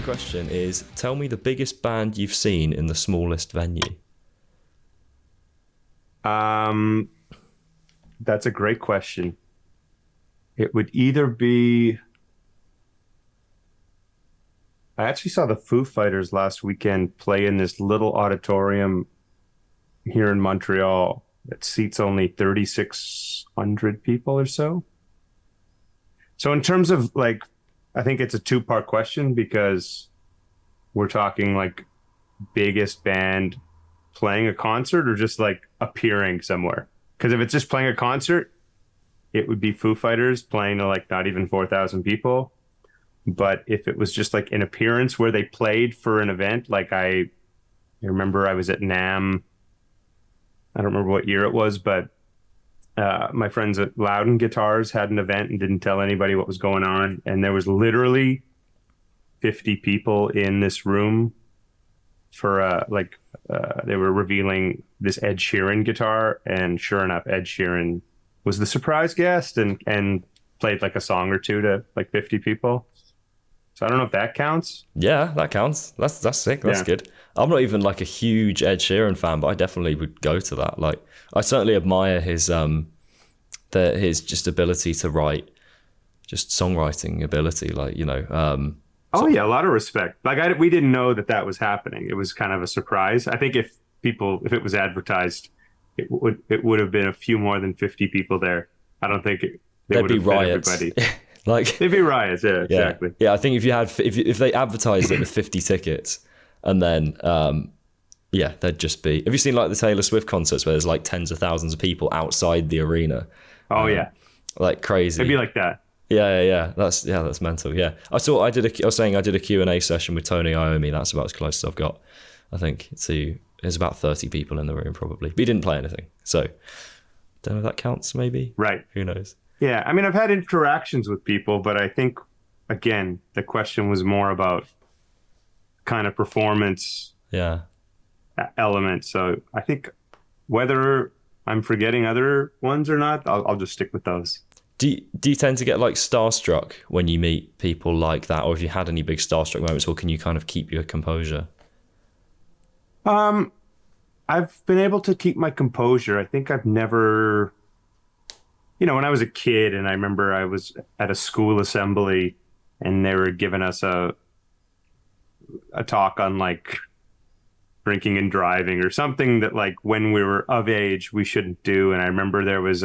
question is, tell me the biggest band you've seen in the smallest venue. That's a great question. It would either be... I actually saw the Foo Fighters last weekend play in this little auditorium here in Montreal that seats only 3,600 people or so. So in terms of like, I think it's a two-part question because we're talking like biggest band playing a concert or just like appearing somewhere. Because if it's just playing a concert, it would be Foo Fighters playing to like not even 4,000 people. But if it was just like an appearance where they played for an event, like I remember I was at NAMM. I don't remember what year it was, but my friends at Loudon Guitars had an event and didn't tell anybody what was going on. And there was literally 50 people in this room for they were revealing this Ed Sheeran guitar. And sure enough, Ed Sheeran was the surprise guest and played like a song or two to like 50 people. So I don't know if that counts. Yeah, that counts. That's sick. That's good. I'm not even like a huge Ed Sheeran fan, but I definitely would go to that. Like, I certainly admire his just ability to write, just songwriting ability. Like, you know. A lot of respect. Like we didn't know that was happening. It was kind of a surprise. I think if it was advertised, it would have been a few more than 50 people there. I don't think they would have fit everybody. Like, they'd be riots, yeah, exactly. Yeah, I think if they advertised it with 50 tickets, and then there'd just be. Have you seen like the Taylor Swift concerts where there's like tens of thousands of people outside the arena? Oh yeah, like crazy. It'd be like that. Yeah. That's mental. Yeah, I was saying I did a Q&A session with Tony Iommi. That's about as close as I've got. I think there's about 30 people in the room probably, but he didn't play anything. So don't know if that counts. Maybe. Right. Who knows? Yeah, I mean, I've had interactions with people, but I think, again, the question was more about kind of performance element. So I think whether I'm forgetting other ones or not, I'll just stick with those. Do you tend to get like starstruck when you meet people like that, or have you had any big starstruck moments, or can you kind of keep your composure? I've been able to keep my composure. I think I've never... You know, when I was a kid, and I remember I was at a school assembly and they were giving us a talk on like drinking and driving or something that like when we were of age, we shouldn't do. And I remember there was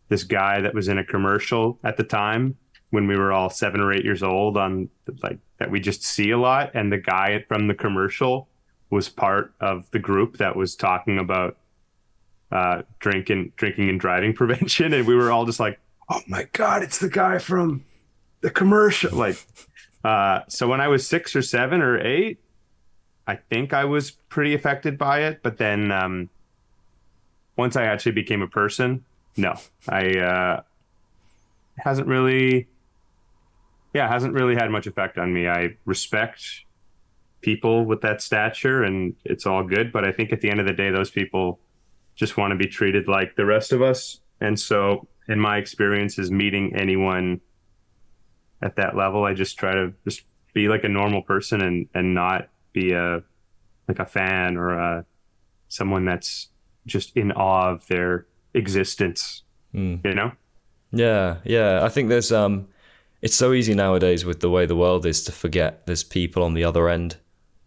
this guy that was in a commercial at the time when we were all 7 or 8 years old on like that we just see a lot. And the guy from the commercial was part of the group that was talking about drinking and driving prevention, and we were all just like, oh my god, it's the guy from the commercial. Like so when I was 6 or 7 or 8, I think I was pretty affected by it, but then once I actually became a person, no, I hasn't really had much effect on me. I respect people with that stature and it's all good, but I think at the end of the day, those people just want to be treated like the rest of us. And so in my experiences meeting anyone at that level, I just try to just be like a normal person and not be a fan or someone that's just in awe of their existence, you know? Yeah. I think there's, it's so easy nowadays with the way the world is to forget there's people on the other end.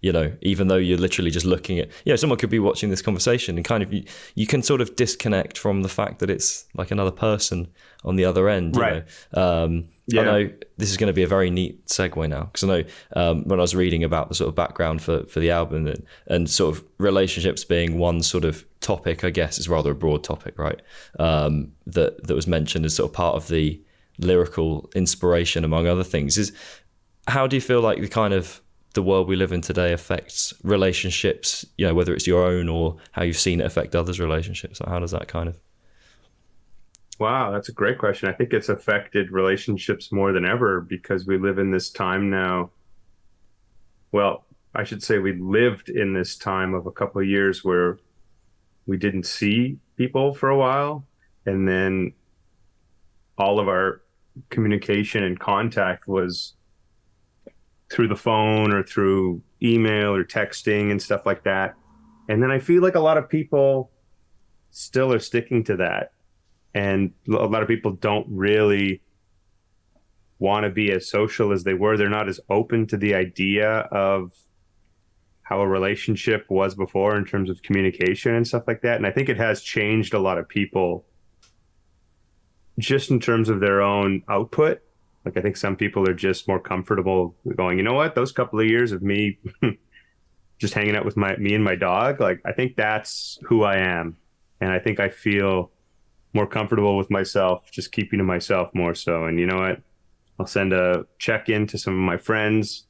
You know, even though you're literally just looking at, someone could be watching this conversation and kind of, you can sort of disconnect from the fact that it's like another person on the other end. Right. I know this is going to be a very neat segue now, because I know when I was reading about the sort of background for the album and sort of relationships being one sort of topic, I guess it's rather a broad topic, right? That was mentioned as sort of part of the lyrical inspiration, among other things. Is how do you feel like the world we live in today affects relationships, whether it's your own or how you've seen it affect others' relationships? How does that kind of... Wow, that's a great question. I think it's affected relationships more than ever because we live in this time now. Well, I should say we lived in this time of a couple of years where we didn't see people for a while. And then all of our communication and contact was through the phone or through email or texting and stuff like that. And then I feel like a lot of people still are sticking to that. And a lot of people don't really want to be as social as they were. They're not as open to the idea of how a relationship was before in terms of communication and stuff like that. And I think it has changed a lot of people just in terms of their own output. Like, I think some people are just more comfortable going, you know what, those couple of years of me just hanging out with me and my dog, like, I think that's who I am. And I think I feel more comfortable with myself, just keeping to myself more so. And you know what, I'll send a check-in to some of my friends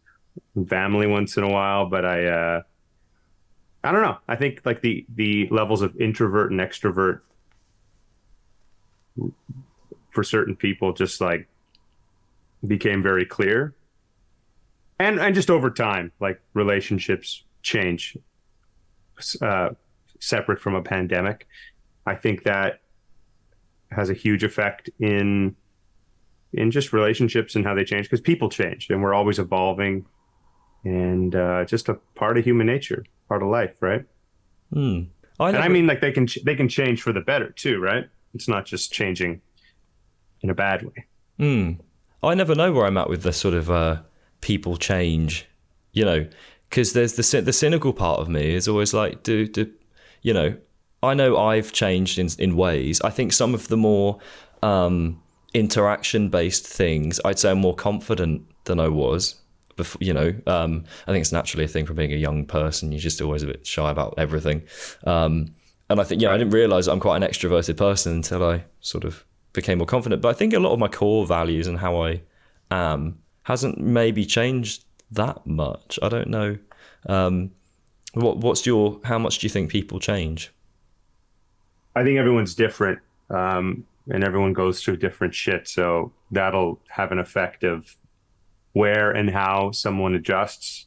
and family once in a while, but I don't know. I think like the levels of introvert and extrovert for certain people just like became very clear. And just over time, like relationships change, separate from a pandemic. I think that has a huge effect in just relationships and how they change, because people change and we're always evolving, and just a part of human nature, part of life, right? I mean, like they can change for the better too, right? It's not just changing in a bad way. I never know where I'm at with the sort of people change, you know, because there's the cynical part of me is always like, do you know, I know I've changed in ways. I think some of the more interaction-based things, I'd say I'm more confident than I was before, you know. I think it's naturally a thing from being a young person. You're just always a bit shy about everything. And I think, I didn't realize I'm quite an extroverted person until I sort of became more confident. But I think a lot of my core values and how I am hasn't maybe changed that much. I don't know. How much do you think people change? I think everyone's different, and everyone goes through different shit. So that'll have an effect of where and how someone adjusts.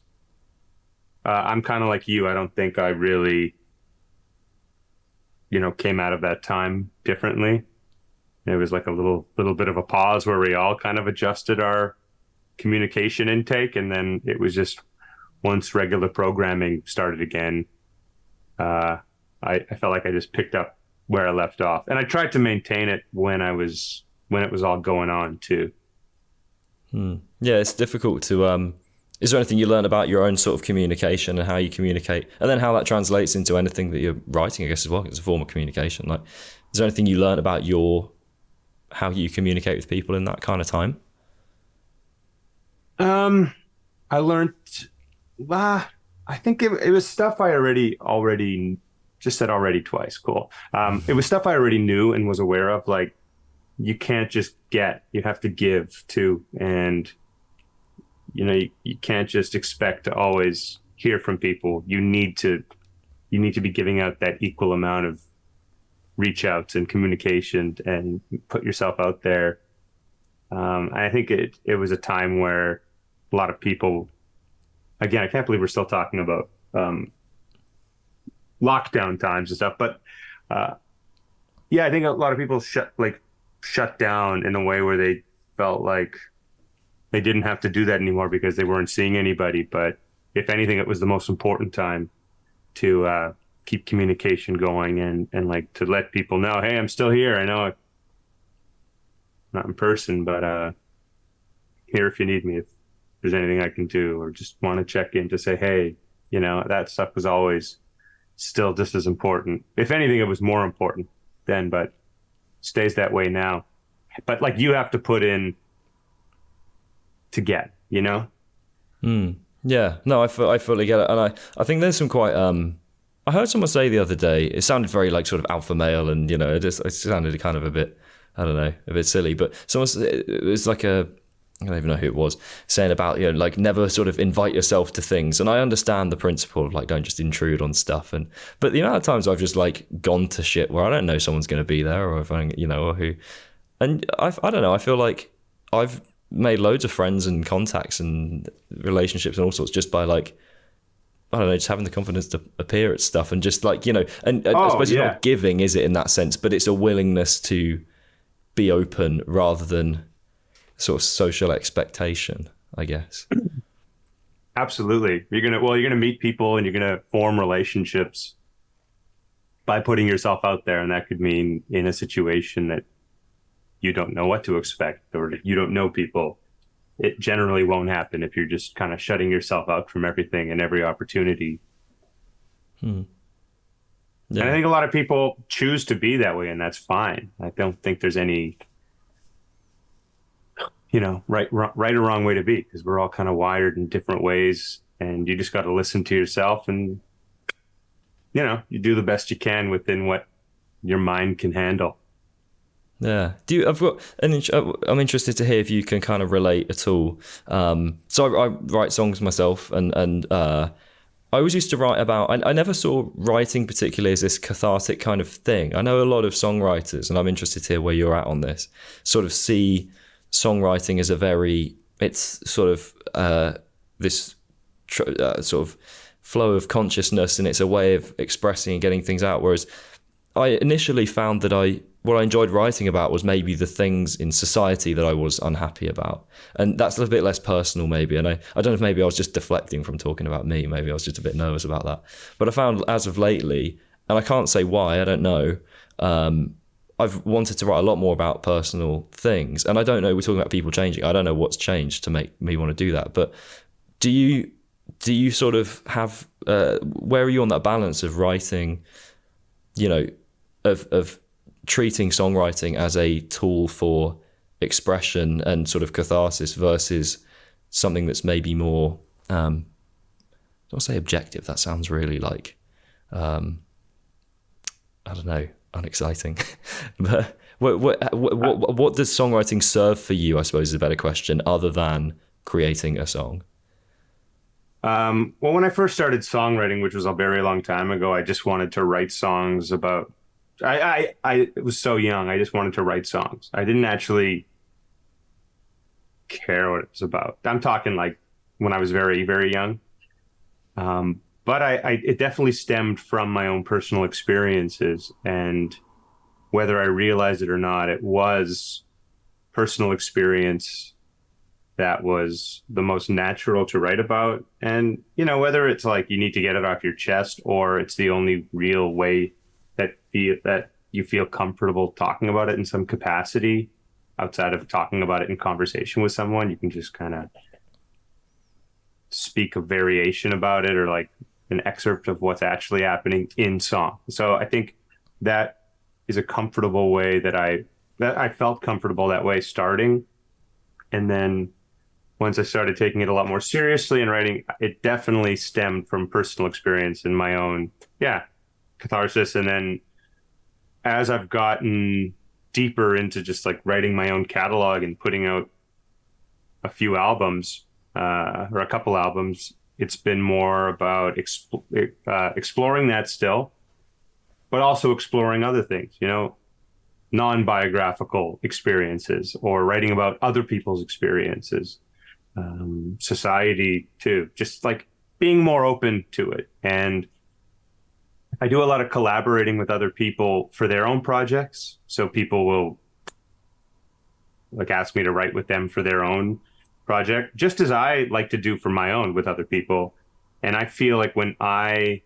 I'm kind of like you. I don't think I really, came out of that time differently. It was like a little bit of a pause where we all kind of adjusted our communication intake. And then it was just once regular programming started again, I felt like I just picked up where I left off. And I tried to maintain it when it was all going on too. Yeah, it's difficult to, is there anything you learn about your own sort of communication and how you communicate, and then how that translates into anything that you're writing, I guess, as well? It's a form of communication. Like, is there anything you learn about how you communicate with people in that kind of time? I learned, I think it was stuff I already just said already twice. Cool. It was stuff I already knew and was aware of. Like, you can't just you have to give too. And, you can't just expect to always hear from people. You need to be giving out that equal amount of reach outs and communication and put yourself out there. I think it was a time where a lot of people, again, I can't believe we're still talking about lockdown times and stuff, but I think a lot of people shut down in a way where they felt like they didn't have to do that anymore because they weren't seeing anybody. But if anything, it was the most important time to keep communication going and like to let people know, hey, I'm still here. I know I'm not in person, but here if you need me, if there's anything I can do, or just want to check in to say, hey, that stuff was always still just as important. If anything, it was more important then, but stays that way now. But like, you have to put in to get, Yeah, no, I fully get it. And I think there's some quite, I heard someone say the other day, it sounded very like sort of alpha male, and, it sounded kind of a bit, I don't know, a bit silly, but it was like I don't even know who it was, saying about, like, never sort of invite yourself to things. And I understand the principle of like, don't just intrude on stuff. But the amount of times I've just like gone to shit where I don't know someone's going to be there, or if I, or who, and I don't know, I feel like I've made loads of friends and contacts and relationships and all sorts just by like, I don't know, just having the confidence to appear at stuff and just like, and I suppose it's not giving, is it, in that sense, but it's a willingness to be open rather than sort of social expectation, I guess. Absolutely. You're gonna meet people and you're gonna form relationships by putting yourself out there, and that could mean in a situation that you don't know what to expect or you don't know people. It generally won't happen if you're just kind of shutting yourself out from everything and every opportunity. Yeah. And I think a lot of people choose to be that way, and that's fine. I don't think there's any, right or wrong way to be, because we're all kind of wired in different ways, and you just got to listen to yourself and, you do the best you can within what your mind can handle. Yeah. I'm interested to hear if you can kind of relate at all. So I write songs myself, and I always used to write about, I never saw writing particularly as this cathartic kind of thing. I know a lot of songwriters, and I'm interested to hear where you're at on this, sort of see songwriting as it's sort of this sort of flow of consciousness, and it's a way of expressing and getting things out. Whereas I initially found that what I enjoyed writing about was maybe the things in society that I was unhappy about. And that's a little bit less personal maybe. And I don't know if maybe I was just deflecting from talking about me. Maybe I was just a bit nervous about that. But I found as of lately, and I can't say why, I don't know, I've wanted to write a lot more about personal things. And I don't know, we're talking about people changing. I don't know what's changed to make me want to do that. But do you sort of have, where are you on that balance of writing, of treating songwriting as a tool for expression and sort of catharsis versus something that's maybe more, don't say objective, that sounds really like, I don't know, unexciting. But what does songwriting serve for you, I suppose is a better question, other than creating a song? Well, when I first started songwriting, which was a very long time ago, I just wanted to write songs about, I was so young. I just wanted to write songs. I didn't actually care what it was about. I'm talking like when I was very, very young. But it definitely stemmed from my own personal experiences, and whether I realized it or not, it was personal experience that was the most natural to write about. And, whether it's like you need to get it off your chest or it's the only real way that you feel comfortable talking about it in some capacity outside of talking about it in conversation with someone, you can just kind of speak a variation about it or like an excerpt of what's actually happening in song. So I think that is a comfortable way that I felt comfortable that way starting. And then once I started taking it a lot more seriously and writing, it definitely stemmed from personal experience and my own, catharsis. And then as I've gotten deeper into just like writing my own catalog and putting out a few albums, or a couple albums, it's been more about exploring that still, but also exploring other things, non-biographical experiences or writing about other people's experiences, society too, just like being more open to it. And I do a lot of collaborating with other people for their own projects. So people will like ask me to write with them for their own project, just as I like to do for my own with other people. And I feel like when I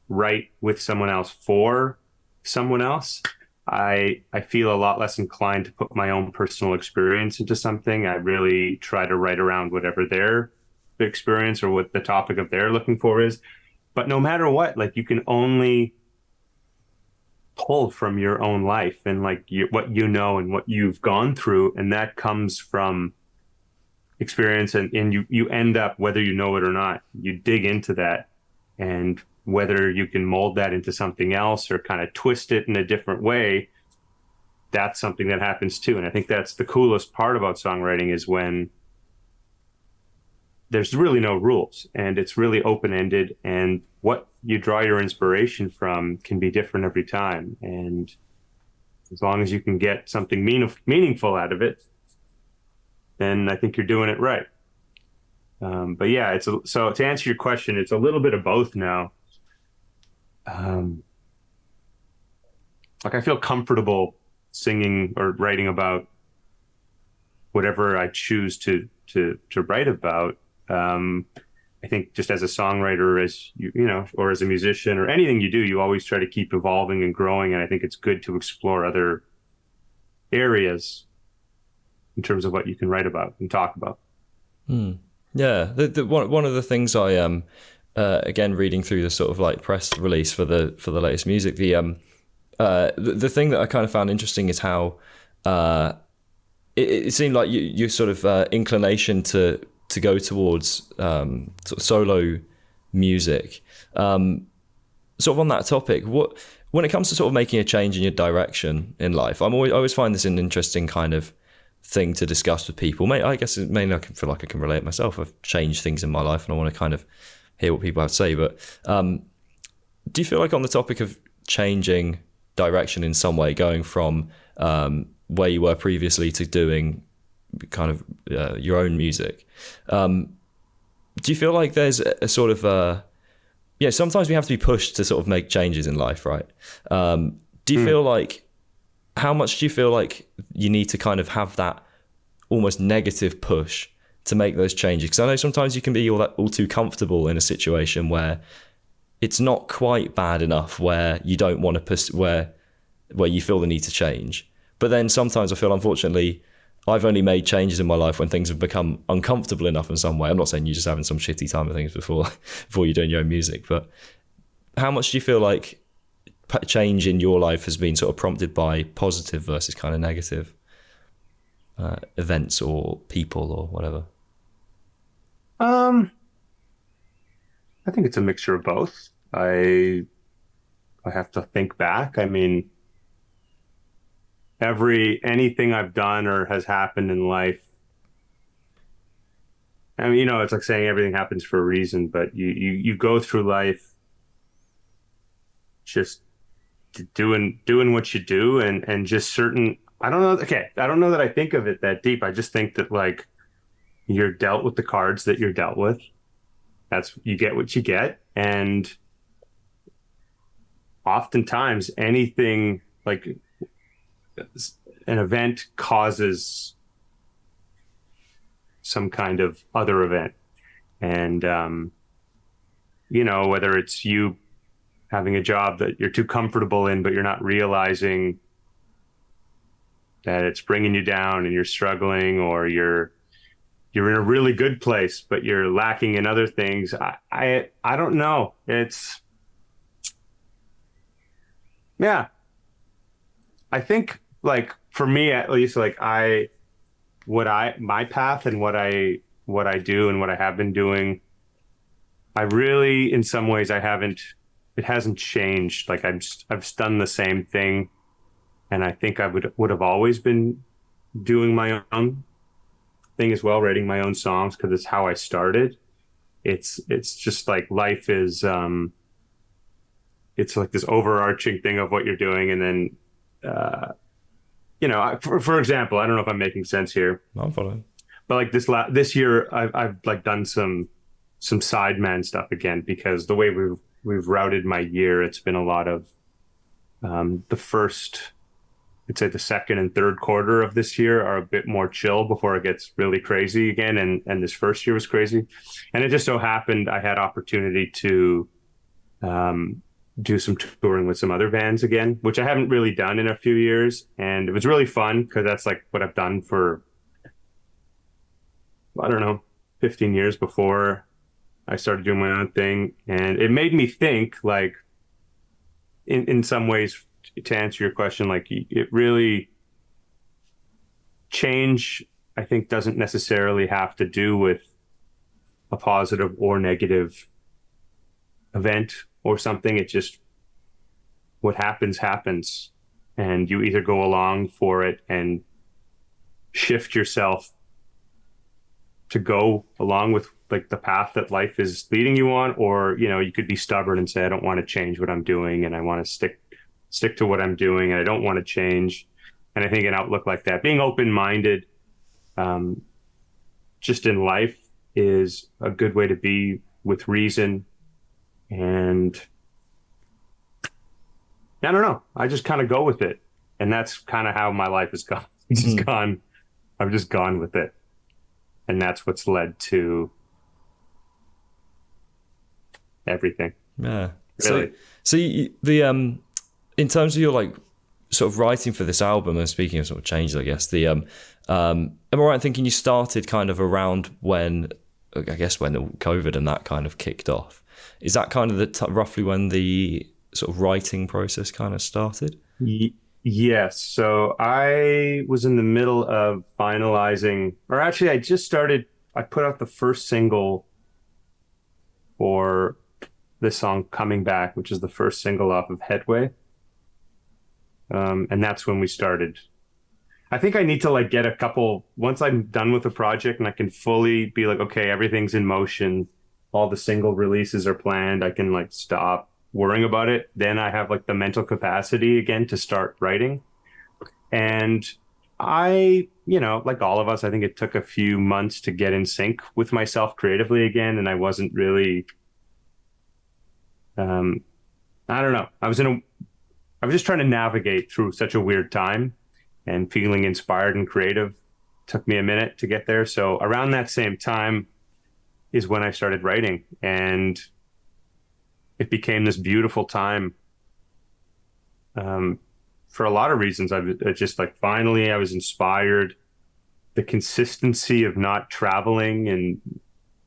write with someone else for someone else, I feel a lot less inclined to put my own personal experience into something. I really try to write around whatever their experience or what the topic of they're looking for is. But no matter what, like you can only pull from your own life and like what and what you've gone through. And that comes from experience. And you end up, whether you know it or not, you dig into that, and whether you can mold that into something else or kind of twist it in a different way, that's something that happens too. And I think that's the coolest part about songwriting, is when there's really no rules and it's really open-ended, and what you draw your inspiration from can be different every time. And as long as you can get something meaningful out of it, then I think you're doing it right. But yeah, so to answer your question, it's a little bit of both now. Like I feel comfortable singing or writing about whatever I choose to write about. I think just as a songwriter, as you know, or as a musician or anything you do, you always try to keep evolving and growing. And I think it's good to explore other areas in terms of what you can write about and talk about. Yeah, one of the things I again reading through the sort of like press release for the latest music, the thing that I kind of found interesting is how it seemed like you sort of inclination to go towards sort of solo music. Sort of on that topic, when it comes to sort of making a change in your direction in life, I always find this an interesting kind of thing to discuss with people. I guess mainly I can feel like I can relate myself. I've changed things in my life and I want to kind of hear what people have to say. But do you feel like on the topic of changing direction in some way, going from where you were previously to doing kind of your own music, do you feel like there's a sort of sometimes we have to be pushed to sort of make changes in life, right? Do you feel like, how much do you feel like you need to kind of have that almost negative push to make those changes? Because I know sometimes you can be all too comfortable in a situation where it's not quite bad enough, where you don't want to push, where you feel the need to change. But then sometimes I feel, unfortunately, I've only made changes in my life when things have become uncomfortable enough in some way. I'm not saying you're just having some shitty time of things before you're doing your own music, but how much do you feel like change in your life has been sort of prompted by positive versus kind of negative events or people or whatever? I think it's a mixture of both. I have to think back. I mean, anything I've done or has happened in life, I mean, you know, it's like saying everything happens for a reason, but you go through life just doing what you do and just certain, I don't know. Okay. I don't know that I think of it that deep. I just think that like you're dealt with the cards that you're dealt with. You get what you get. And oftentimes anything like an event causes some kind of other event. And, you know, whether it's you having a job that you're too comfortable in, but you're not realizing that it's bringing you down and you're struggling, or you're in a really good place, but you're lacking in other things. I don't know. Yeah. I think like for me, at least, like my path and what I do and what I have been doing, I really, in some ways, it hasn't changed. Like I've done the same thing. And I think I would have always been doing my own thing as well, writing my own songs, because it's how I started. It's just like life is, it's like this overarching thing of what you're doing. And then, you know, for example, I don't know if I'm making sense here. I'm following. But like this year, I've like done some sideman stuff again, because the way we've routed my year, it's been a lot of the first, I'd say the second and third quarter of this year are a bit more chill before it gets really crazy again. And this first year was crazy. And it just so happened I had opportunity to do some touring with some other bands again, which I haven't really done in a few years. And it was really fun, because that's like what I've done for, I don't know, 15 years before I started doing my own thing. And it made me think, like, in some ways, to answer your question, like, it really, change, I think, doesn't necessarily have to do with a positive or negative event or something. It just, what happens, and you either go along for it and shift yourself to go along with like the path that life is leading you on, or, you know, you could be stubborn and say, I don't want to change what I'm doing, and I want to stick to what I'm doing, and I don't want to change. And I think an outlook like that, being open-minded, just in life, is a good way to be, with reason. And I don't know, I just kind of go with it. And that's kind of how my life has gone. I've just gone with it. And that's what's led to everything. Yeah. Really. So in terms of your like sort of writing for this album, and speaking of sort of changes, I guess am I right in thinking you started kind of around when the COVID and that kind of kicked off? Is that kind of roughly when the sort of writing process kind of started? Yes. So I was in the middle of finalizing, or actually I put out the first single for the song Coming Back, which is the first single off of Headway. And that's when we started. I think I need to like get once I'm done with the project and I can fully be like, okay, everything's in motion. All the single releases are planned. I can like stop worrying about it. Then I have like the mental capacity again to start writing. And like all of us, I think it took a few months to get in sync with myself creatively again. And I wasn't really, I don't know. I was just trying to navigate through such a weird time, and feeling inspired and creative took me a minute to get there. So around that same time is when I started writing, and it became this beautiful time. For a lot of reasons, I just like, finally I was inspired. The consistency of not traveling and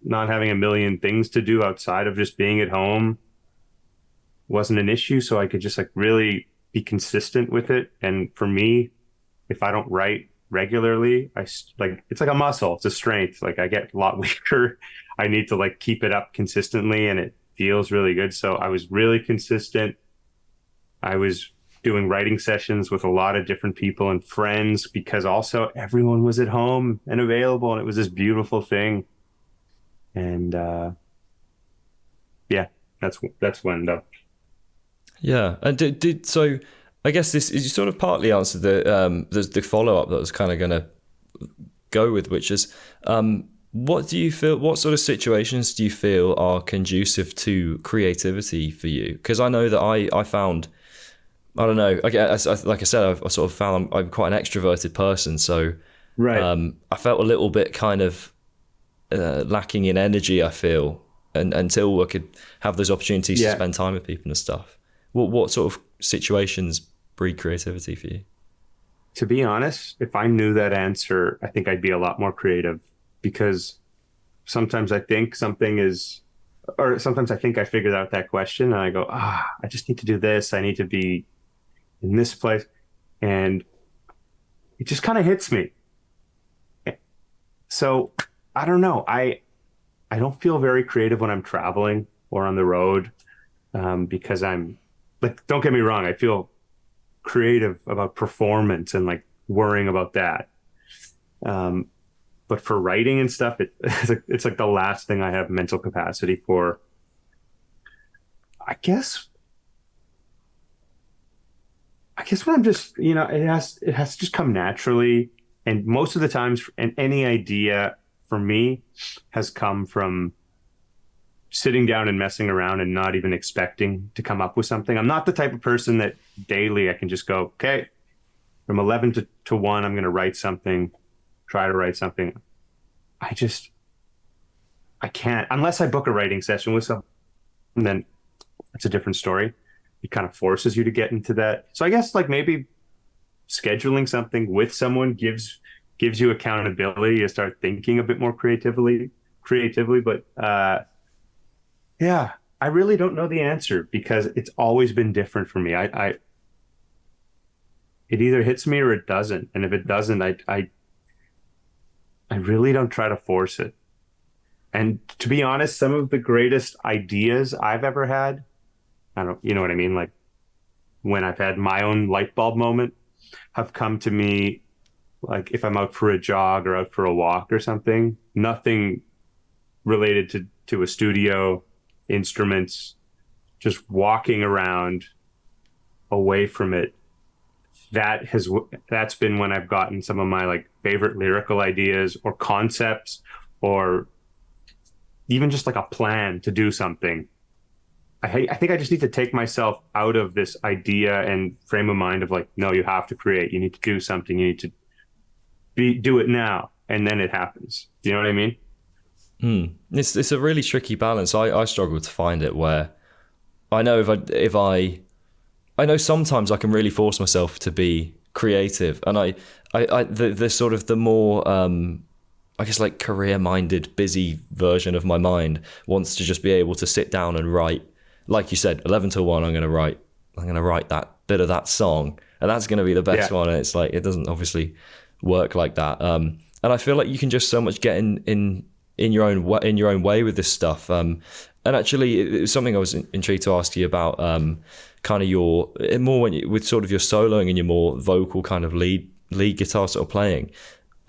not having a million things to do outside of just being at home wasn't an issue. So I could just like really be consistent with it. And for me, if I don't write regularly, it's like a muscle. It's a strength. Like I get a lot weaker. I need to like keep it up consistently, and it feels really good. So I was really consistent. I was doing writing sessions with a lot of different people and friends, because also everyone was at home and available, and it was this beautiful thing. And that's when though. Yeah, and so I guess this is, you sort of partly answered the follow up that I was kind of going to go with, which is what do you feel? What sort of situations do you feel are conducive to creativity for you? Because I know that I found, I don't know, like I said, I sort of found I'm quite an extroverted person, so right. I felt a little bit kind of lacking in energy, I feel, and until I could have those opportunities to spend time with people and stuff. What sort of situations breed creativity for you? To be honest, if I knew that answer, I think I'd be a lot more creative, because sometimes I think sometimes I think I figured out that question and I go, I just need to do this. I need to be in this place. And it just kind of hits me. So I don't know. I don't feel very creative when I'm traveling or on the road, because I'm like, don't get me wrong, I feel creative about performance and like worrying about that. But for writing and stuff, it's like the last thing I have mental capacity for. I guess when I'm just, it has to just come naturally. And most of the times, and any idea for me has come from sitting down and messing around and not even expecting to come up with something. I'm not the type of person that daily I can just go, okay, from 11 to 1, I'm going to try to write something. I can't, unless I book a writing session with someone, and then it's a different story. It kind of forces you to get into that. So I guess like maybe scheduling something with someone gives you accountability to start thinking a bit more creatively. But I really don't know the answer, because it's always been different for me. It either hits me or it doesn't. And if it doesn't, I really don't try to force it. And to be honest, some of the greatest ideas I've ever had, you know what I mean? Like when I've had my own light bulb moment, have come to me like if I'm out for a jog or out for a walk or something. Nothing related to a studio, instruments, just walking around away from it. That's been when I've gotten some of my like favorite lyrical ideas or concepts, or even just like a plan to do something. I think I just need to take myself out of this idea and frame of mind of like, no, you have to create, you need to do something, you need to do it now, and then it happens. You know what I mean? It's a really tricky balance. I struggle to find it, where I know I know sometimes I can really force myself to be creative, and the sort of the more I guess like career-minded, busy version of my mind wants to just be able to sit down and write, like you said, 11 till 1. I'm going to write that bit of that song, and that's going to be the best one. And it's like, it doesn't obviously work like that. And I feel like you can just so much get in your own way with this stuff. And actually, it was something I was intrigued to ask you about. Kind of your more with sort of your soloing and your more vocal kind of lead guitar sort of playing.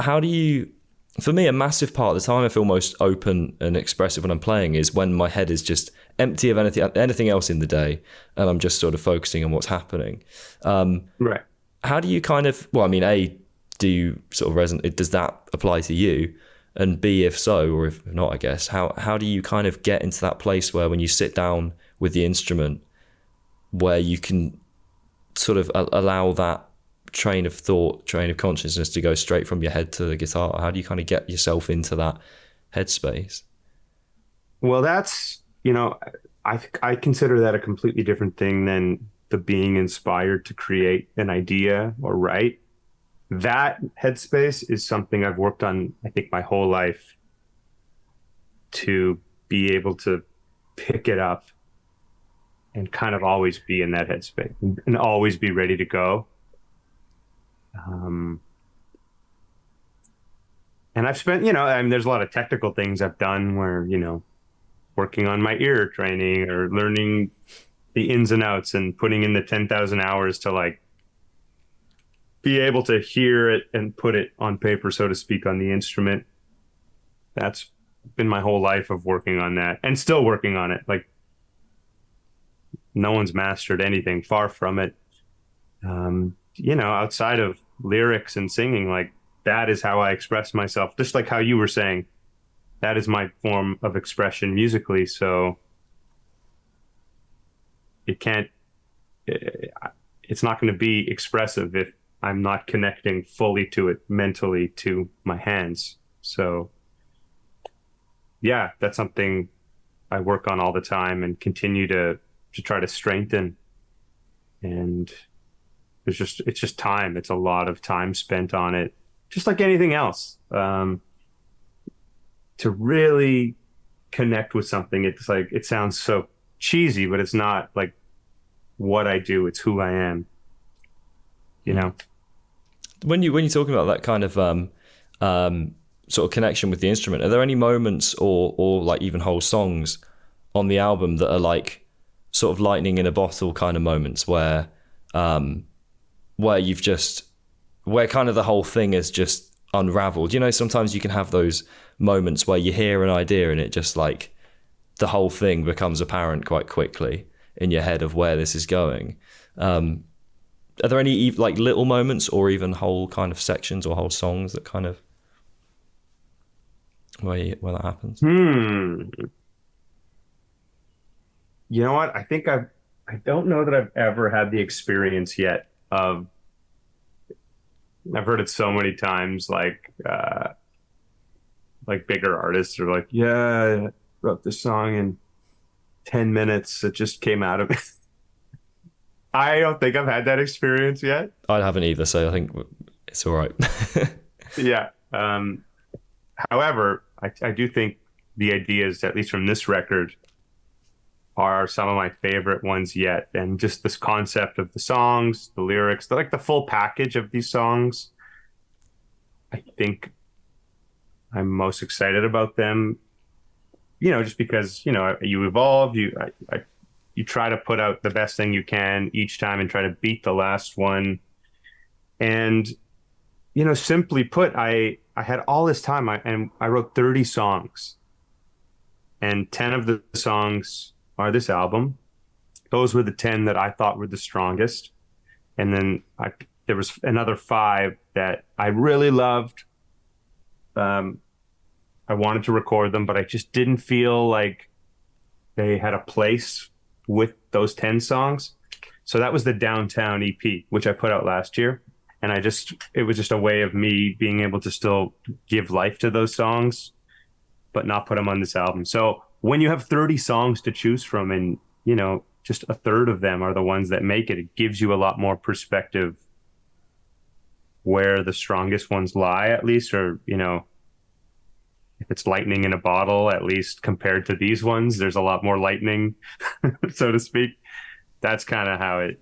How do you? For me, a massive part of the time I feel most open and expressive when I'm playing is when my head is just empty of anything else in the day, and I'm just sort of focusing on what's happening. Right. How do you kind of? Well, I mean, A, do you sort of resonate? Does that apply to you? And B, if so, or if not, I guess, how do you kind of get into that place where when you sit down with the instrument, where you can sort of allow that train of thought, train of consciousness to go straight from your head to the guitar? How do you kind of get yourself into that headspace? Well, that's, I consider that a completely different thing than the being inspired to create an idea or write. That headspace is something I've worked on, I think, my whole life, to be able to pick it up and kind of always be in that headspace and always be ready to go. And I've spent, there's a lot of technical things I've done where, working on my ear training or learning the ins and outs and putting in the 10,000 hours to like be able to hear it and put it on paper, so to speak, on the instrument. That's been my whole life of working on that and still working on it. Like, no one's mastered anything, far from it. Outside of lyrics and singing, like, that is how I express myself. Just like how you were saying, that is my form of expression musically. So it's not going to be expressive if I'm not connecting fully to it mentally to my hands. So yeah, that's something I work on all the time and continue to try to strengthen. And it's just time. It's a lot of time spent on it, just like anything else. To really connect with something, it's like, it sounds so cheesy, but it's not like what I do. It's who I am, When you're talking about that kind of sort of connection with the instrument, are there any moments or like even whole songs on the album that are like sort of lightning in a bottle kind of moments where you've just, where kind of the whole thing is just unraveled? Sometimes you can have those moments where you hear an idea and it just like the whole thing becomes apparent quite quickly in your head of where this is going. Are there any like little moments or even whole kind of sections or whole songs that kind of where that happens? You know what? I think I don't know that I've ever had the experience yet of, I've heard it so many times, like bigger artists are like, yeah, I wrote this song in 10 minutes. It just came out of me. I don't think I've had that experience yet. I haven't either, so I think it's all right. Yeah. However, I do think the ideas, at least from this record, are some of my favorite ones yet. And just this concept of the songs, the lyrics, like the full package of these songs, I think I'm most excited about them, just because, you evolve, you try to put out the best thing you can each time and try to beat the last one. And, simply put, I had all this time and I wrote 30 songs, and 10 of the songs are this album. Those were the 10 that I thought were the strongest. And then there was another 5 that I really loved. I wanted to record them, but I just didn't feel like they had a place with those 10 songs. So that was the Downtown EP, which I put out last year. And it was just a way of me being able to still give life to those songs but not put them on this album. So when you have 30 songs to choose from, and just a third of them are the ones that make it, it gives you a lot more perspective where the strongest ones lie, at least, or if it's lightning in a bottle, at least compared to these ones, there's a lot more lightning, so to speak. That's kind of how it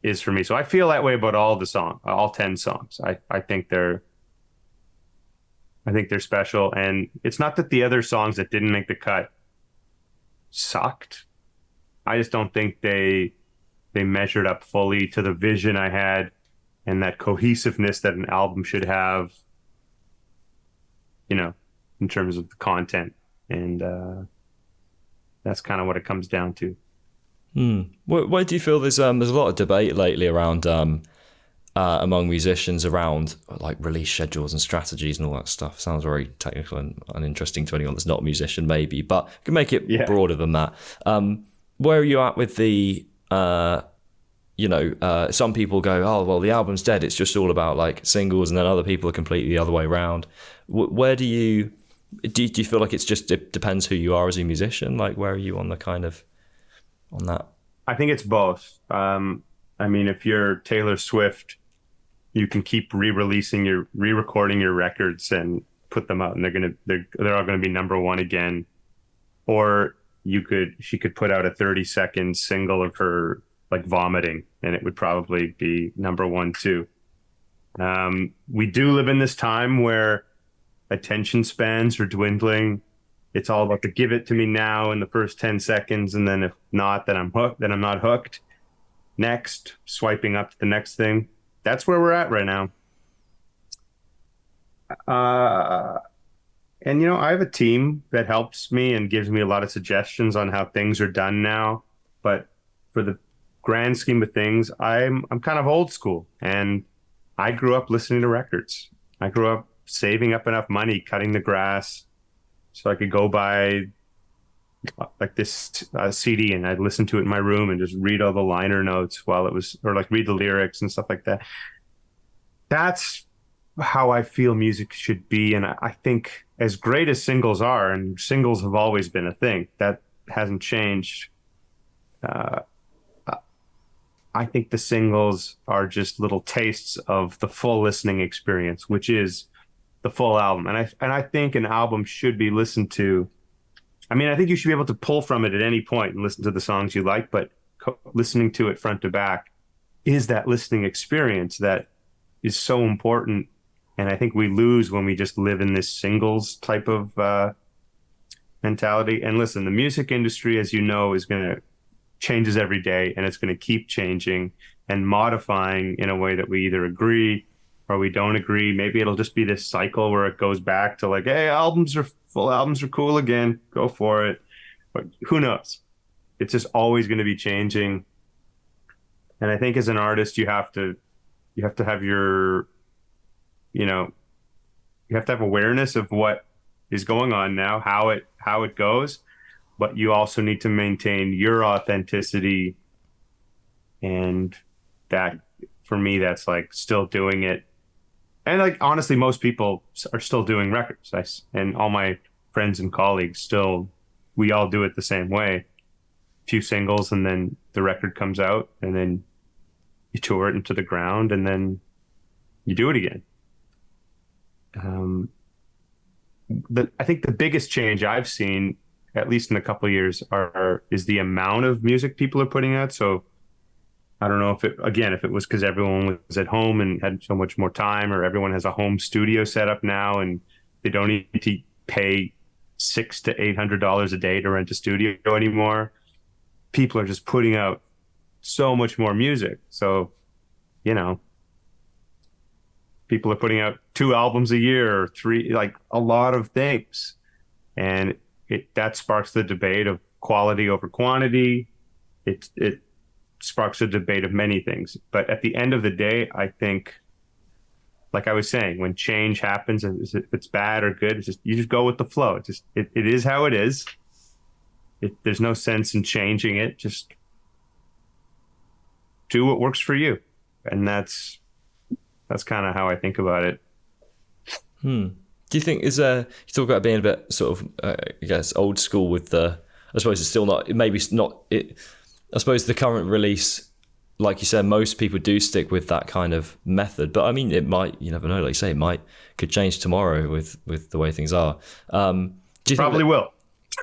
is for me. So I feel that way about all 10 songs. I think they're special. And it's not that the other songs that didn't make the cut sucked. I just don't think they measured up fully to the vision I had and that cohesiveness that an album should have, in terms of the content. And that's kind of what it comes down to. Why do you feel there's a lot of debate lately around among musicians around like release schedules and strategies and all that stuff? Sounds very technical and uninteresting to anyone that's not a musician, maybe, but you can make it broader than that. Where are you at with the some people go, oh well, the album's dead, it's just all about like singles, and then other people are completely the other way around. Where do you feel like it depends who you are as a musician? Like, where are you on the kind of on that? I think it's both. If you're Taylor Swift, you can keep re-recording your records and put them out, and they're all gonna be number one again. Or she could put out a 30-second single of her like vomiting, and it would probably be number one too. We do live in this time where attention spans are dwindling. It's all about the give it to me now in the first 10 seconds, and then if not, then I'm hooked. Then I'm not hooked. Next, swiping up to the next thing. That's where we're at right now. And I have a team that helps me and gives me a lot of suggestions on how things are done now. But for the grand scheme of things, I'm kind of old school, and I grew up listening to records. I grew up saving up enough money, cutting the grass, so I could go buy like this CD, and I'd listen to it in my room and just read all the liner notes or like read the lyrics and stuff like that. That's how I feel music should be. And I think as great as singles are, and singles have always been a thing, that hasn't changed. I think the singles are just little tastes of the full listening experience, which is the full album. And I think an album should be listened to. I think you should be able to pull from it at any point and listen to the songs you like, but listening to it front to back is that listening experience that is so important. And I think we lose when we just live in this singles type of mentality. And listen, the music industry, as you know, changes every day, and it's going to keep changing and modifying in a way that we either agree or we don't agree. Maybe it'll just be this cycle where it goes back to like, hey, full albums are cool again, go for it. But who knows? It's just always going to be changing. And I think as an artist, you have to have your, you have to have awareness of what is going on now, how it goes, but you also need to maintain your authenticity. And that, for me, that's like still doing it. And like, honestly, most people are still doing records. And all my friends and colleagues we all do it the same way. A few singles, and then the record comes out, and then you tour it into the ground, and then you do it again. I think the biggest change I've seen, at least in a couple of years, is the amount of music people are putting out. So I don't know if it was because everyone was at home and had so much more time, or everyone has a home studio set up now and they don't need to pay $600 to $800 a day to rent a studio anymore. People are just putting out so much more music. So, people are putting out 2 albums a year or 3, like a lot of things. And that sparks the debate of quality over quantity. It sparks a debate of many things. But at the end of the day, I think, like I was saying, when change happens, if it's bad or good, you just go with the flow. It is how it is. There's no sense in changing it. Just do what works for you. And that's kind of how I think about it. Do you think you talk about being a bit sort of, I guess, old school with I suppose it's still not, maybe it's not, I suppose the current release, like you said, most people do stick with that kind of method, but I mean, it might, you never know, like you say, could change tomorrow with the way things are. Do you Probably think will.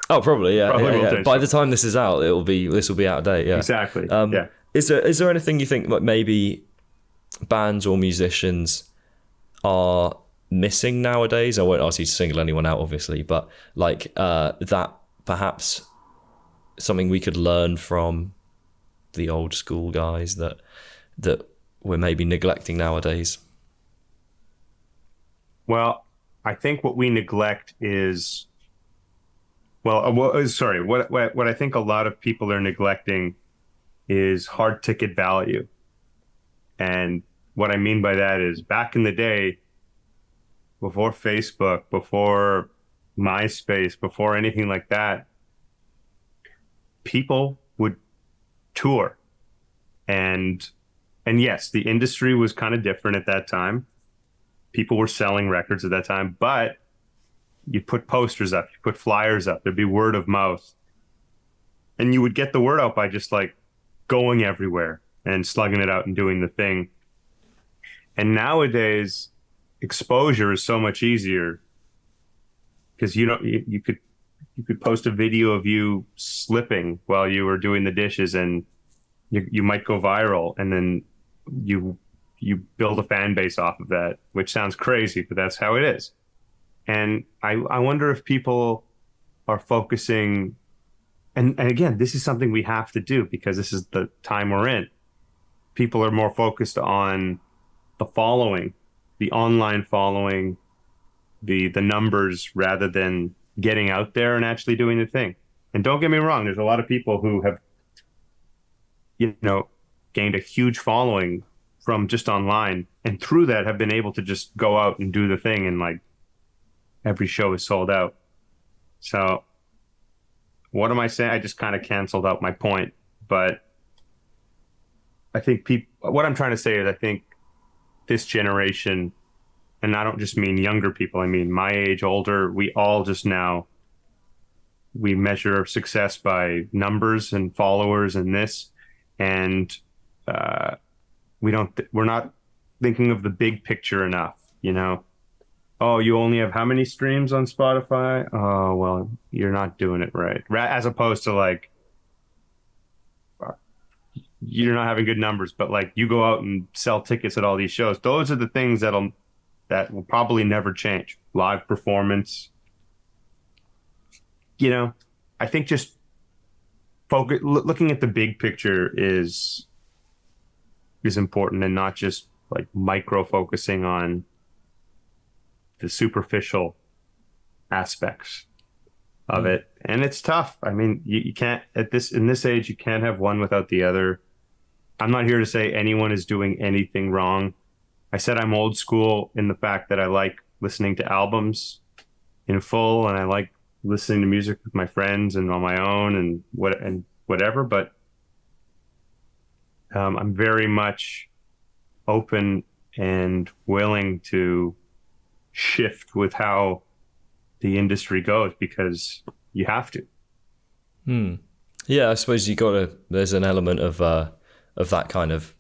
Oh, probably, yeah. Probably will change. By the time this is out, this will be out of date, yeah. Exactly, yeah. Is there anything you think like maybe bands or musicians are missing nowadays? I won't ask you to single anyone out, obviously, but like that perhaps something we could learn from the old school guys that we're maybe neglecting nowadays? Well, I think what we neglect is, what I think a lot of people are neglecting is hard ticket value. And what I mean by that is, back in the day, before Facebook, before MySpace, before anything like that, people would tour. And yes, the industry was kind of different at that time. People were selling records at that time, but you put posters up, you put flyers up, there'd be word of mouth. And you would get the word out by just like going everywhere and slugging it out and doing the thing. And nowadays, exposure is so much easier because you could post a video of you slipping while you were doing the dishes, and you might go viral, and then you build a fan base off of that, which sounds crazy, but that's how it is. And I wonder if people are focusing, and again, this is something we have to do because this is the time we're in. People are more focused on the following, the online following, the numbers, rather than getting out there and actually doing the thing. And don't get me wrong, there's a lot of people who have, gained a huge following from just online, and through that have been able to just go out and do the thing, and like every show is sold out. So what am I saying? I just kind of canceled out my point, but I think what I'm trying to say is, I think this generation, and I don't just mean younger people, I mean my age, older, we all just now, we measure success by numbers and followers and this, and we're not thinking of the big picture enough, Oh, you only have how many streams on Spotify? Oh, well, you're not doing it right. As opposed to like, you're not having good numbers, but like you go out and sell tickets at all these shows. Those are the things that will probably never change. Live performance. I think just looking at the big picture is important, and not just like micro focusing on the superficial aspects of it. And it's tough. I mean, you can't in this age, you can't have one without the other. I'm not here to say anyone is doing anything wrong. I said I'm old school in the fact that I like listening to albums in full, and I like listening to music with my friends and on my own and whatever, but I'm very much open and willing to shift with how the industry goes, because you have to. Yeah, I suppose there's an element of that kind of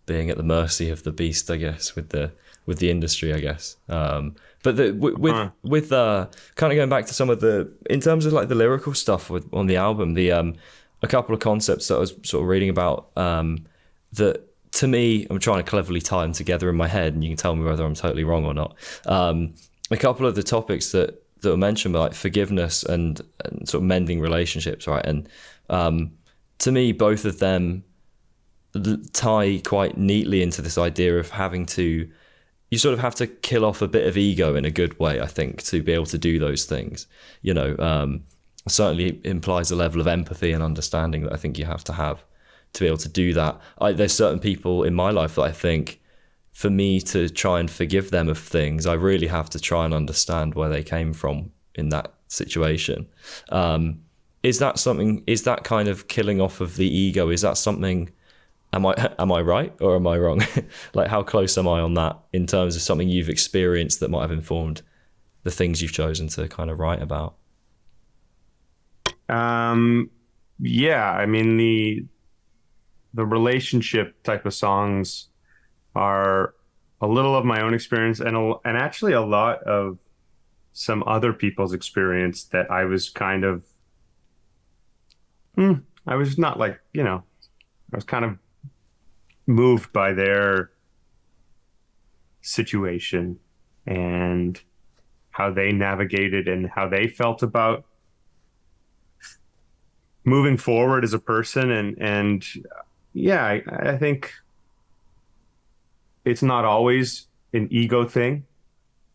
being at the mercy of the beast, I guess, with the industry, I guess. But with kind of going back to some of in terms of like the lyrical stuff on the album, a couple of concepts that I was sort of reading about that, to me, I'm trying to cleverly tie them together in my head, and you can tell me whether I'm totally wrong or not. A couple of the topics that were mentioned were like forgiveness and sort of mending relationships, right? And to me, both of them tie quite neatly into this idea of you sort of have to kill off a bit of ego in a good way, I think, to be able to do those things. Certainly implies a level of empathy and understanding that I think you have to be able to do that. There's certain people in my life that I think, for me to try and forgive them of things, I really have to try and understand where they came from in that situation. Is that kind of killing off of the ego? Is that something, am I right or am I wrong? Like, how close am I on that in terms of something you've experienced that might have informed the things you've chosen to kind of write about? Yeah, I mean the relationship type of songs are a little of my own experience and actually a lot of some other people's experience that I was kind of I was not like, I was kind of moved by their situation and how they navigated and how they felt about moving forward as a person. And yeah, I think it's not always an ego thing,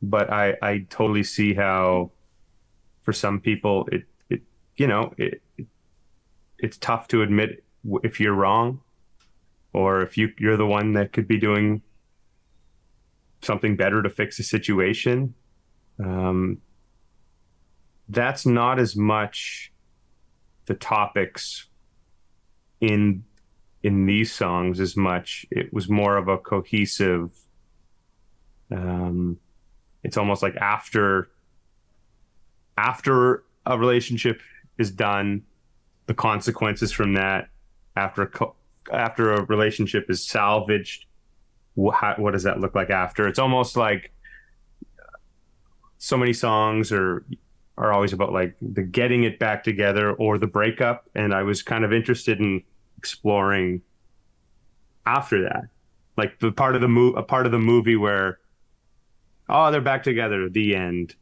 but I totally see how for some people it's tough to admit if you're wrong or if you're the one that could be doing something better to fix a situation. That's not as much the topics in these songs as much. It was more of a cohesive, it's almost like after a relationship is done, the consequences from that, after a relationship is salvaged, what does that look like after? It's almost like so many songs are always about like the getting it back together or the breakup, and I was kind of interested in exploring after that, like the part of the movie where, oh, they're back together, the end.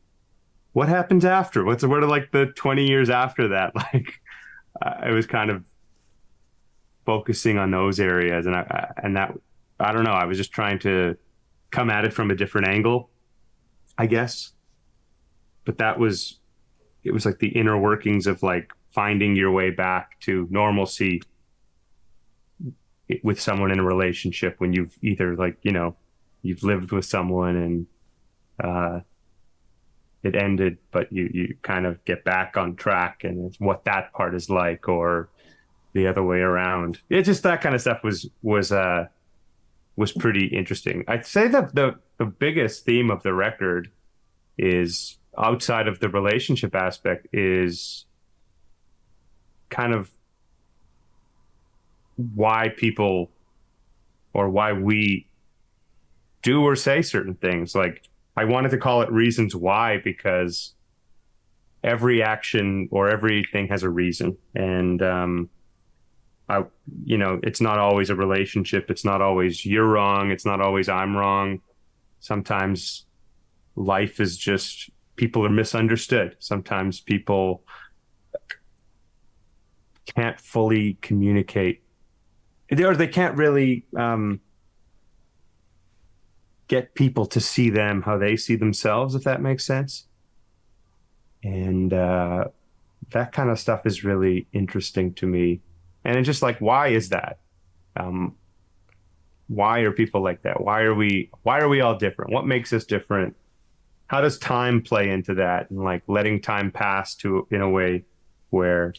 What happens after? What are like the 20 years after that? Like, I was kind of focusing on those areas, and I don't know. I was just trying to come at it from a different angle, I guess. But it was like the inner workings of like finding your way back to normalcy with someone in a relationship when you've either like, you've lived with someone and it ended, but you kind of get back on track, and it's what that part is like, or the other way around. It's just that kind of stuff was pretty interesting. I'd say that the biggest theme of the record is, outside of the relationship aspect, is kind of why people or why we do or say certain things. Like, I wanted to call it Reasons Why because every action or everything has a reason. And it's not always a relationship. It's not always you're wrong. It's not always I'm wrong. Sometimes life is just, people are misunderstood. Sometimes people can't fully communicate, or they can't really get people to see them how they see themselves, if that makes sense. And that kind of stuff is really interesting to me. And it's just like, why is that? Why are people like that? Why are we all different? What makes us different? How does time play into that? And like letting time pass in a way where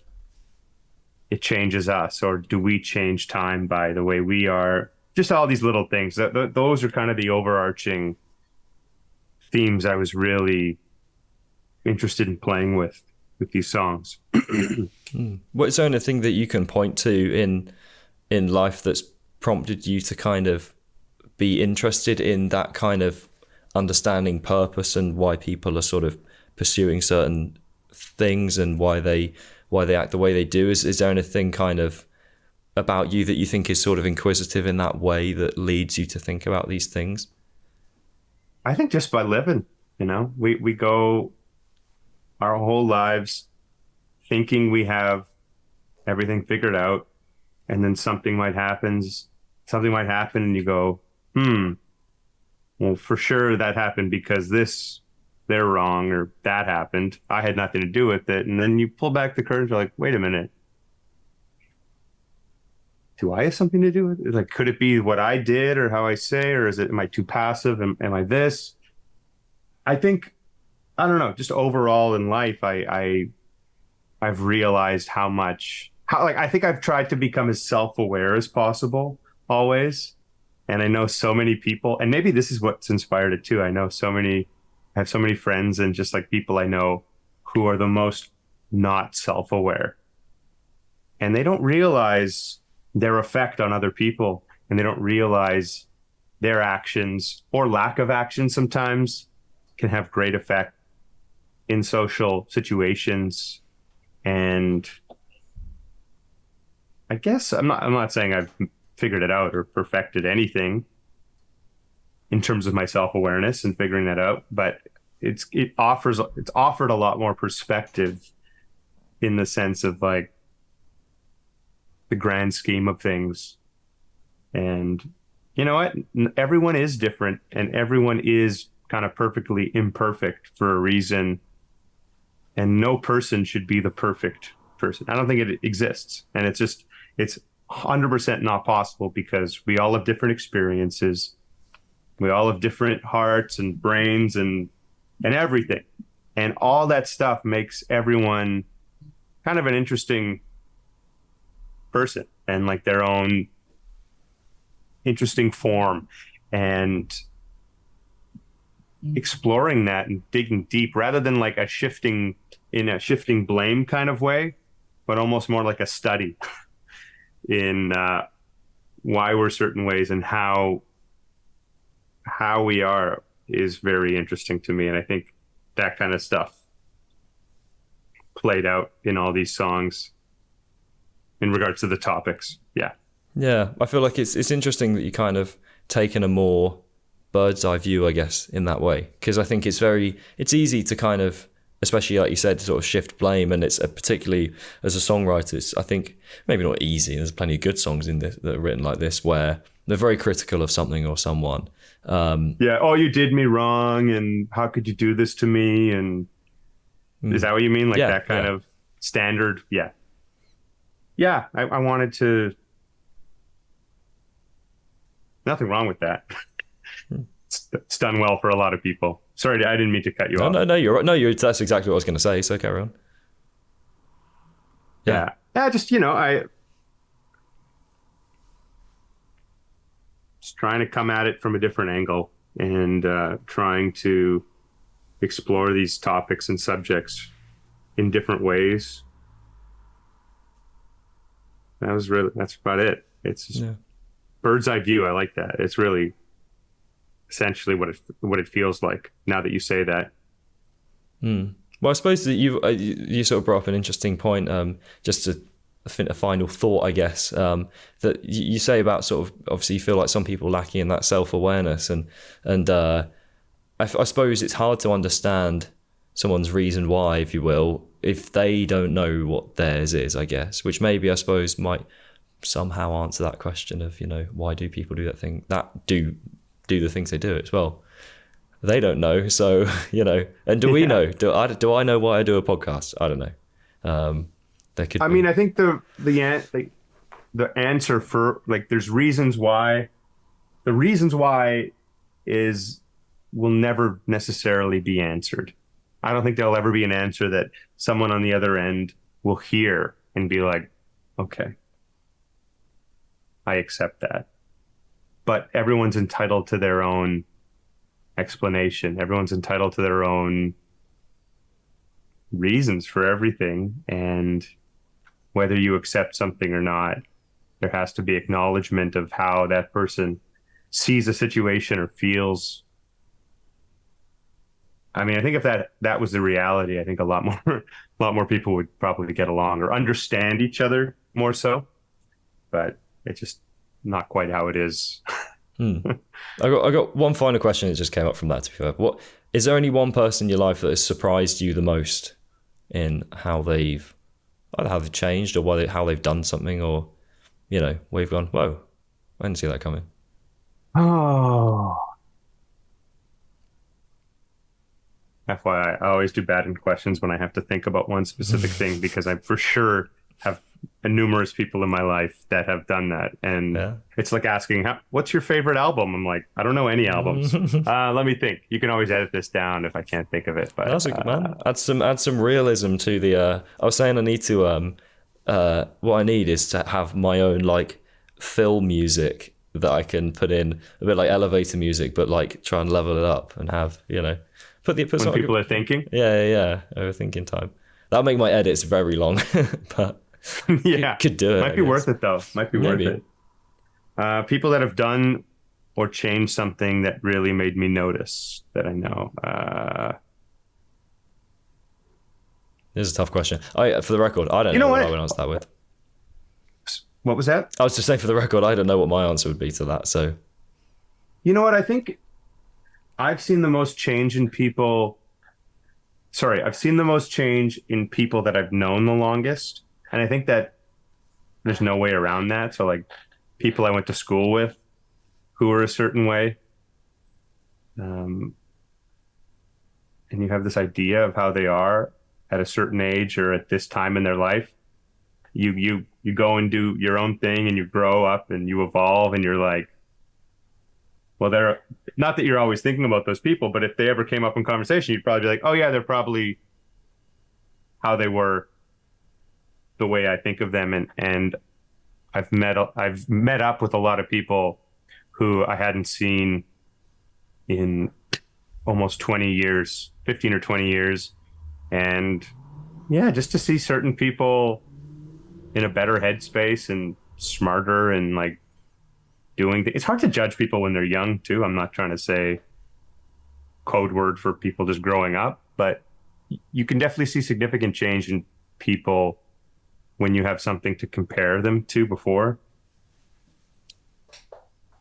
it changes us, or do we change time by the way we are? Just all these little things. Those are kind of the overarching themes I was really interested in playing with these songs. What's the only thing that you can point to in life that's prompted you to kind of be interested in that kind of understanding purpose and why people are sort of pursuing certain things and why they act the way they do? Is there anything kind of about you that you think is sort of inquisitive in that way that leads you to think about these things? I think just by living, we go our whole lives thinking we have everything figured out, and then something might happen and you go, well, for sure that happened because they're wrong, or that happened. I had nothing to do with it. And then you pull back the curtain, you're like, wait a minute. Do I have something to do with it? Like, could it be what I did or how I say, or am I too passive? Am I this? I think, I don't know, just overall in life, I've realized how I think I've tried to become as self-aware as possible always. And I know so many people, and maybe this is what's inspired it too. I know so many I have so many friends and just like people I know who are the most not self-aware, and they don't realize their effect on other people, and they don't realize their actions or lack of action sometimes can have great effect in social situations. And I guess I'm not saying I've figured it out or perfected anything in terms of my self-awareness and figuring that out, but it's offered a lot more perspective in the sense of like the grand scheme of things. And you know what? Everyone is different, and everyone is kind of perfectly imperfect for a reason. And no person should be the perfect person. I don't think it exists. And it's 100% not possible, because we all have different experiences. We all have different hearts and brains and everything. And all that stuff makes everyone kind of an interesting person and like their own interesting form. And exploring that and digging deep rather than like a shifting blame kind of way, but almost more like a study in why we're certain ways and how we are is very interesting to me. And I think that kind of stuff played out in all these songs in regards to the topics. Yeah, I feel like it's interesting that you kind of taken a more bird's eye view, I guess, in that way, because I think it's easy to kind of, especially like you said, sort of shift blame. And it's particularly as a songwriter, it's, I think, maybe not easy. There's plenty of good songs in this that are written like this where they're very critical of something or someone. Oh, you did me wrong, and how could you do this to me? And is that what you mean? Like that kind of standard? Yeah. I wanted to. Nothing wrong with that. It's done well for a lot of people. Sorry, I didn't mean to cut you off. No, you're right. No, that's exactly what I was going to say. So carry on. Yeah. Just, I just trying to come at it from a different angle and trying to explore these topics and subjects in different ways. That's about it. It's just bird's eye view. I like that. It's really essentially what it feels like now that you say that. Well, I suppose that you sort of brought up an interesting point, just to a final thought, I guess, that you say about sort of, obviously you feel like some people lacking in that self-awareness, and I suppose it's hard to understand someone's reason why, if you will, if they don't know what theirs is, I guess, which maybe I suppose might somehow answer that question of, why do people do do the things they do as well. They don't know, so and do we know? Do I know why I do a podcast? I don't know. There could. I mean, I think the answer for like there's reasons why. The reasons why will never necessarily be answered. I don't think there'll ever be an answer that someone on the other end will hear and be like, okay, I accept that. But everyone's entitled to their own explanation. Everyone's entitled to their own reasons for everything. And whether you accept something or not, there has to be acknowledgement of how that person sees a situation or feels. I mean, I think if that was the reality, I think a lot more people would probably get along or understand each other more so. But it's just not quite how it is. I got one final question that just came up from that, to be fair. What is there any one person in your life that has surprised you the most in how they've changed or how they've done something, or where you've gone, whoa, I didn't see that coming? Oh, FYI, I always do bad in questions when I have to think about one specific thing, because I for sure have numerous people in my life that have done that. And it's like asking, what's your favorite album? I'm like, I don't know any albums. Let me think. You can always edit this down if I can't think of it. But that's a good, man. Add some realism to the, I was saying I need to, what I need is to have my own like film music that I can put in a bit like elevator music, but like try and level it up and have, put when people are thinking. Yeah, overthinking time. That'll make my edits very long, but yeah, could do it. Might be worth it though. Might be Maybe. worth it. People that have done or changed something that really made me notice that I know. This is a tough question. For the record, I don't know what I would answer that with. What was that? I was just saying, for the record, I don't know what my answer would be to that. So, you know what? I think I've seen the most change in people. Sorry, I've seen the most change in people that I've known the longest. And I think that there's no way around that. So like people I went to school with who are a certain way. And you have this idea of how they are at a certain age or at this time in their life. You go and do your own thing and you grow up and you evolve and you're like, well, they're not that you're always thinking about those people, but if they ever came up in conversation, you'd probably be like, oh yeah, they're probably how they were the way I think of them. And I've met up with a lot of people who I hadn't seen in almost 20 years, 15 or 20 years. And yeah, just to see certain people in a better headspace and smarter and like doing it's hard to judge people when they're young too. I'm not trying to say code word for people just growing up, but you can definitely see significant change in people when you have something to compare them to before.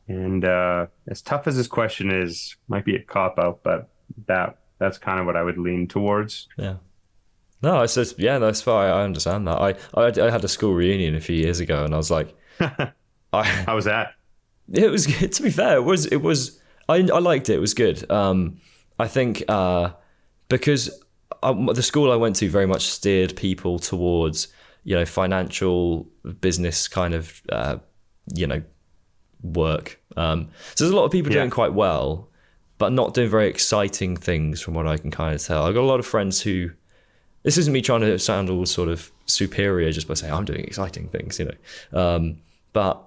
And as tough as this question is, might be a cop out, but that's kind of what I would lean towards. Yeah. No, it's just, yeah, that's fine. I understand that. I had a school reunion a few years ago, and I was like, how was that? It was good. To be fair, it was. I liked it. It was good. I think because the school I went to very much steered people towards financial business kind of work. So there's a lot of people doing quite well, but not doing very exciting things, from what I can kind of tell. I got a lot of friends who. This isn't me trying to sound all sort of superior just by saying I'm doing exciting things, But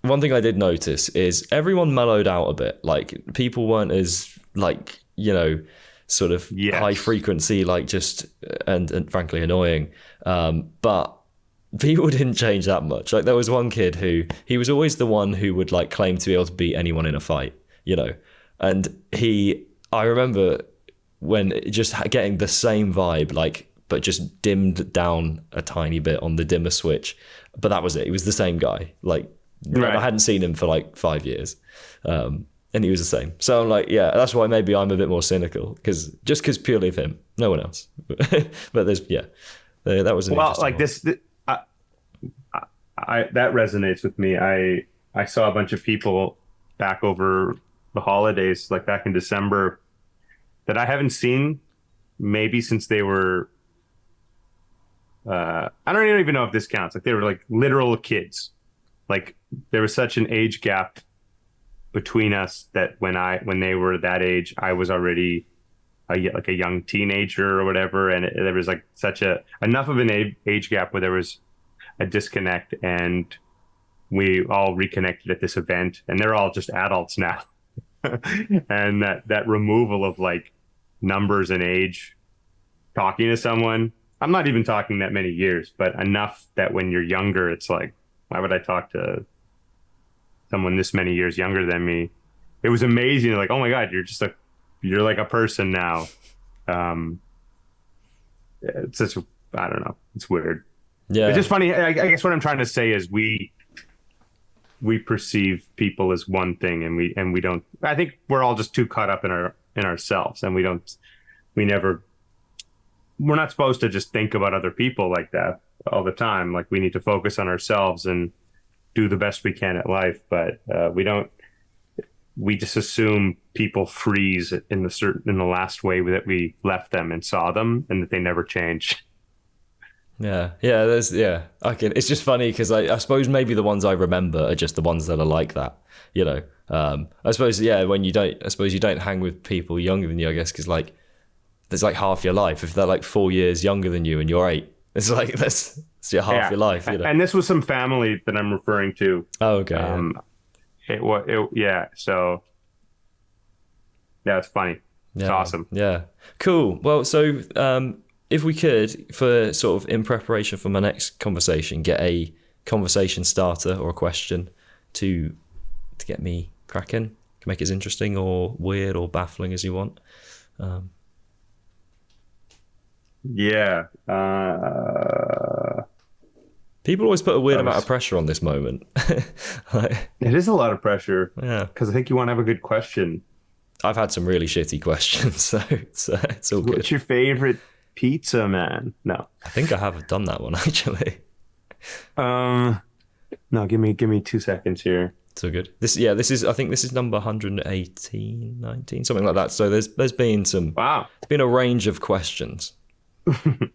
one thing I did notice is everyone mellowed out a bit. Like people weren't as sort of high frequency, like just and frankly annoying. But people didn't change that much. Like there was one kid who he was always the one who would like claim to be able to beat anyone in a fight, and I remember when just getting the same vibe, but just dimmed down a tiny bit on the dimmer switch. But that was it. He was the same guy. Right. I hadn't seen him for like 5 years. And he was the same. So I'm like, yeah, that's why maybe I'm a bit more cynical, because purely of him, no one else. But that was an well, like one. That resonates with me. I saw a bunch of people back over the holidays, like back in December, that I haven't seen maybe since they were, I don't even know if this counts. Like they were like literal kids. Like there was such an age gap between us that when they were that age, I was already a young teenager or whatever. And there was like enough of an age gap where there was a disconnect, and we all reconnected at this event, and they're all just adults now. And that removal of like numbers and age, talking to someone, I'm not even talking that many years, but enough that when you're younger, it's like, why would I talk to someone this many years younger than me? It was amazing. Like, oh my God, you're like a person now. It's just, I don't know. It's weird. Yeah. It's just funny. I guess what I'm trying to say is we perceive people as one thing, and we don't. I think we're all just too caught up in ourselves, and we're not supposed to just think about other people like that all the time. Like we need to focus on ourselves and do the best we can at life. But we don't. We just assume people freeze in the last way that we left them and saw them, and that they never change. It's just funny because I suppose maybe the ones I remember are just the ones that are like that, I suppose when you don't hang with people younger than you, I guess, because like there's like half your life. If they're like 4 years younger than you and you're 8, it's like that's your half your life, And this was some family that I'm referring to. Oh, okay. Yeah. So yeah, it's funny. It's awesome. Yeah. Cool. Well, so if we could, for sort of in preparation for my next conversation, get a conversation starter or a question to get me cracking, can make it as interesting or weird or baffling as you want. Yeah. People always put a weird amount of pressure on this moment. It is a lot of pressure. Yeah. Because I think you want to have a good question. I've had some really shitty questions, so it's all good. What's your favorite pizza, man? No. I think I have done that one, actually. No, give me 2 seconds here. So good. I think this is number 118, 19, something like that. So there's been some. Wow. It's been a range of questions. Get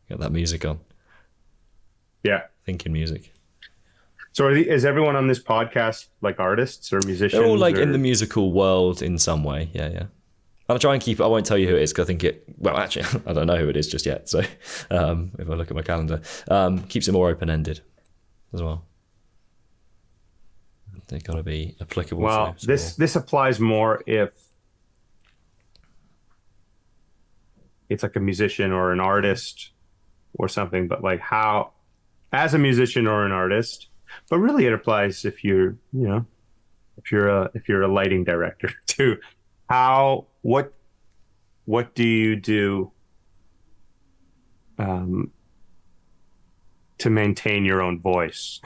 that music on. Yeah. Thinking music. So is everyone on this podcast like artists or musicians? They're all like in the musical world in some way. Yeah, yeah. I'll try and keep it. I won't tell you who it is because I think actually, I don't know who it is just yet. So if I look at my calendar, keeps it more open-ended as well. They've got to be applicable. Well, this applies more if it's like a musician or an artist or something, but like how, as a musician or an artist, but really it applies if you're a lighting director too. What do you do to maintain your own voice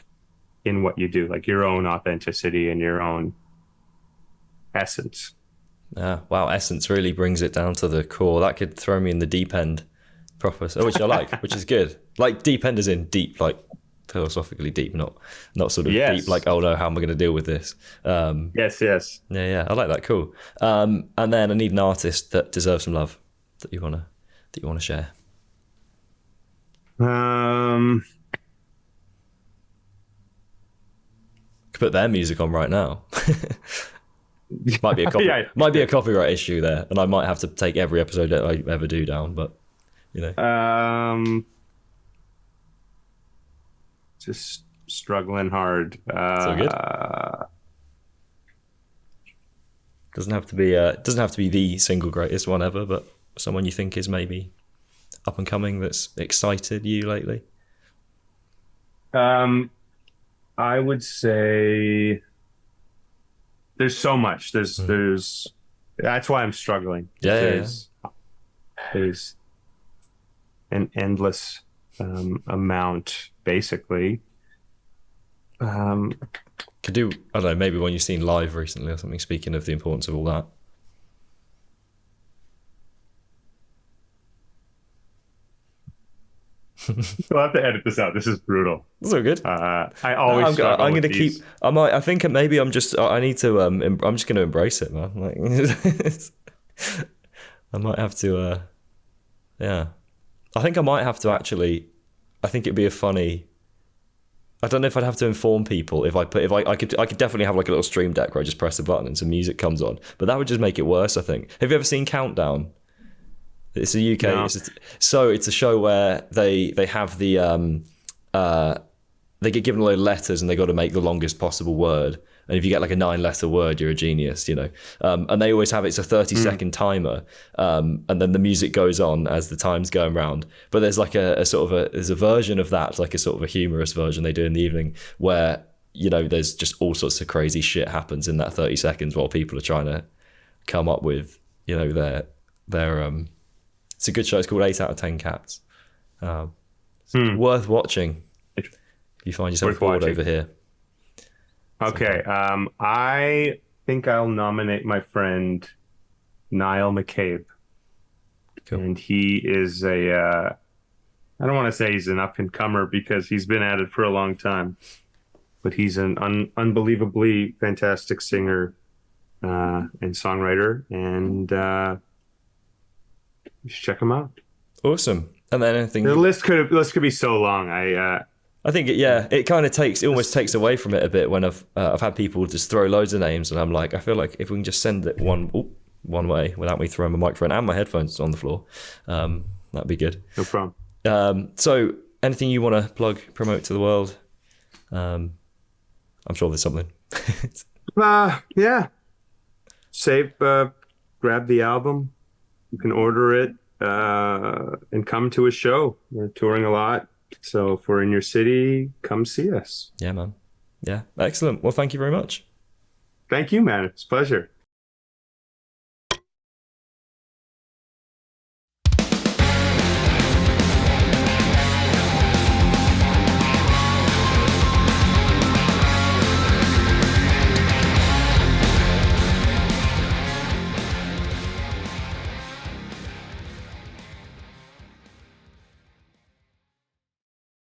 in what you do, like your own authenticity and your own essence? Wow, essence really brings it down to the core. That could throw me in the deep end proper, which I like, which is good. Like deep end is in deep, like philosophically deep, not sort of deep like, oh no, how am I going to deal with this? Yes. Yeah, I like that. Cool. And then I need an artist that deserves some love that you wanna share. Could put their music on right now. Might be a copyright issue there, and I might have to take every episode that I ever do down. But just struggling hard. So good. Doesn't have to be the single greatest one ever, but someone you think is maybe up and coming that's excited you lately. I would say there's so much. There's that's why I'm struggling. There's an endless amount, basically. Could do, I don't know, maybe when you've seen live recently or something, speaking of the importance of all that. You'll have to edit this out. This is brutal. That's all good. I always I'm going to keep. I think maybe I'm just. I need to. I'm just going to embrace it, man. Like, I might have to. Yeah, I think I might have to actually. I think it'd be a funny. I don't know if I'd have to inform people if I could definitely have like a little stream deck where I just press a button and some music comes on, but that would just make it worse. I think. Have you ever seen Countdown? It's a UK. No. It's a show where they have the they get given a load of letters and they got to make the longest possible word. And if you get like a 9-letter word, you're a genius, you know. And they always have it's a 30-second timer, and then the music goes on as the time's going round. But there's like there's a version of that, like a sort of a humorous version they do in the evening, where there's just all sorts of crazy shit happens in that 30 seconds while people are trying to come up with their It's a good show. It's called 8 out of 10 Cats. It's worth watching if you find yourself bored over here. Okay. I think I'll nominate my friend Niall McCabe. Cool. And he is I don't want to say he's an up-and-comer because he's been at it for a long time. But he's an unbelievably fantastic singer and songwriter. And you should check him out. Awesome. And then anything the list could be so long. I think it kind of almost takes away from it a bit when I've had people just throw loads of names and I'm like, I feel like if we can just send it one way without me throwing my microphone and my headphones on the floor, that'd be good. No problem. So anything you want to plug, promote to the world? I'm sure there's something. Yeah. Grab the album. You can order it and come to a show. We're touring a lot. So if we're in your city, come see us. Yeah, man. Yeah, excellent. Well, thank you very much. Thank you, man. It's a pleasure.